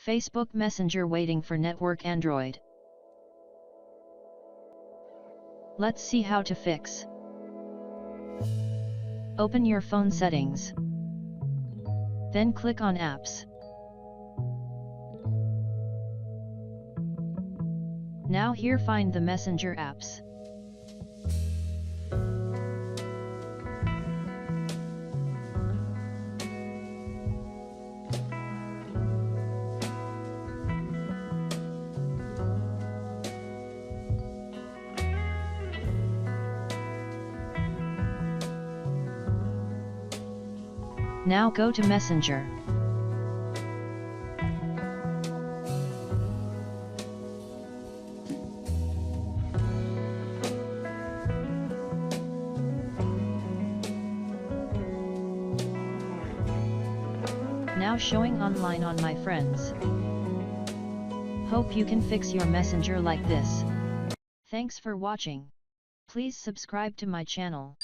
Facebook Messenger waiting for network Android. Let's see how to fix. Open your phone settings. Then click on Apps. Now here find the Messenger apps. Now go to Messenger. Now showing online on my friends. Hope you can fix your Messenger like this. Thanks for watching. Please subscribe to my channel.